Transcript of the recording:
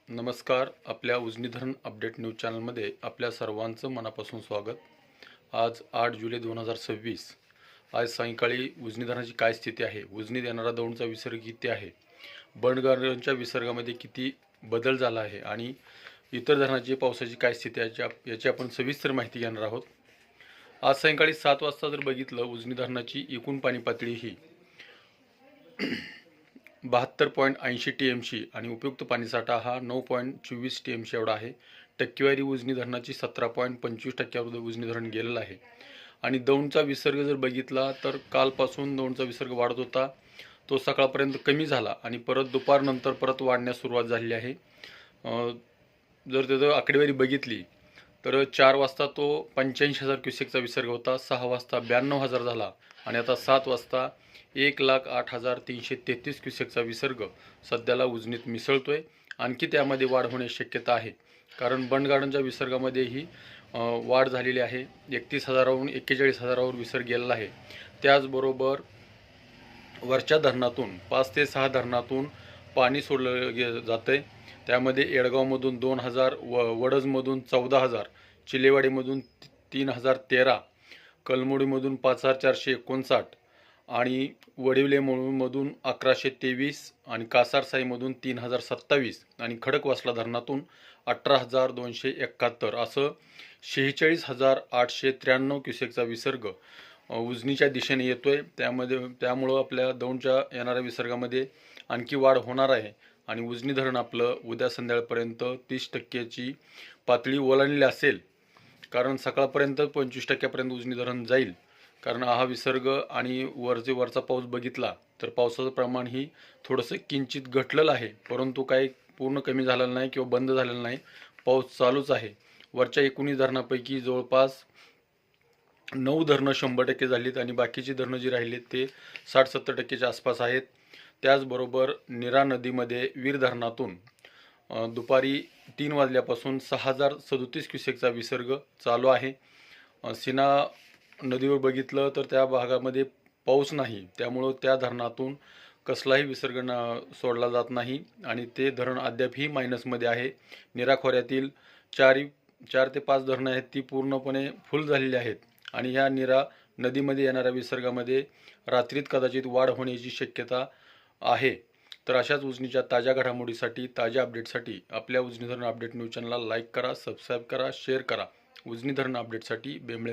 नमस्कार. आपल्या उजनी धरण अपडेट न्यूज चॅनलमध्ये आपल्या सर्वांचं मनापासून स्वागत. आज 8 जुलै 2026. आज सायंकाळी उजनी धरणाची काय स्थिती आहे, उजनीत येणारा दौंडचा विसर्ग किती आहे, बंडगरच्या विसर्गामध्ये किती बदल झाला आहे आणि इतर धरणाची पावसाची काय स्थिती आहे याची आपण सविस्तर माहिती घेणार आहोत. आज सायंकाळी 7 वाजता जर बघितलं, उजनी धरणाची एकूण पाणी पातळी ही 72.80 TMC आणि उपयुक्त पाणीसाठा हा 9.24 TMC एवढा आहे. टक्केवारी उजनी धरणाची 17.25% उजनी धरण गेलेलं आहे. आणि दौंडचा विसर्ग जर बघितला तर कालपासून दौंडचा विसर्ग वाढत होता, तो सकाळपर्यंत कमी झाला आणि परत दुपारनंतर परत वाढण्यास सुरुवात झालेली आहे. जर त्याची आकडेवारी बघितली तर 4 वाजता तो 85,000 क्युसेकचा विसर्ग होता, 6 वाजता 92,000 झाला आणि आता 7 वाजता 1,08,333 क्युसेकचा विसर्ग सध्याला उजनीत मिसळतोय. आणखी त्यामध्ये वाढ होण्याची शक्यता आहे, कारण बंडगार्डनच्या विसर्गामध्येही वाढ झालेली आहे. 31,000वरून 41,000वर विसर्ग गेलेला आहे. त्याचबरोबर वरच्या धरणातून 5 ते 6 धरणातून पाणी सोडलं जातं आहे. त्यामध्ये येडगावमधून 2,000, वडजमधून 14,000, चिलेवाडीमधून 3,013, कलमोडीमधून 5,459 आणि वडिवलेमधून 1,123 आणि कासारसाईमधून 3,027 आणि खडकवासला धरणातून 18,271 असं 46,893 क्युसेकचा विसर्ग उजनीच्या दिशेने येतोय. त्यामुळं आपल्या दौंडच्या येणाऱ्या विसर्गामध्ये आणखी वाढ होणार आहे आणि उजनी धरण आपलं उद्या संध्याकाळपर्यंत 30%ची पातळी ओलांडली असेल, कारण सकाळपर्यंत 25%पर्यंत उजनी धरण जाईल. कारण हा विसर्ग आणि वरचा पाऊस बघितला तर पावसाचं प्रमाण ही थोडंसं किंचित घटलेलं आहे, परंतु काही पूर्ण कमी झालेलं नाही किंवा बंद झालेलं नाही. पाऊस चालूच आहे. वरच्या 19 धरणापैकी जवळपास 9 धरणं 100% झालीत आणि बाकीची धरणं जी राहिलीत ते 60-70%च्या आसपास आहेत. त्याचबरोबर नीरा नदीमध्ये वीर धरणातून दुपारी 3 वाजल्यापासून 6,037 क्युसेकचा विसर्ग चालू आहे. सीना नदीवर बघितलं तर त्या भागामध्ये पाऊस नाही, त्यामुळं त्या धरणातून कसलाही विसर्ग सोडला जात नाही आणि ते धरण अद्यापही मायनसमध्ये आहे. नीरा खोऱ्यातील 4 ते 5 धरणं आहेत ती पूर्णपणे फुल झालेली आहेत आणि ह्या नीरा नदीमध्ये येणाऱ्या विसर्गामध्ये रात्रीत कदाचित वाढ होण्याची शक्यता आहे. तर अशाच उजनीच्या ताज्या घडामोडीसाठी, ताज्या अपडेटसाठी आपल्या उजनी धरण अपडेट न्यूज चॅनलला लाईक करा, सबस्क्राईब करा, शेअर करा. उजनी धरण अपडेटसाठी बेंबळे.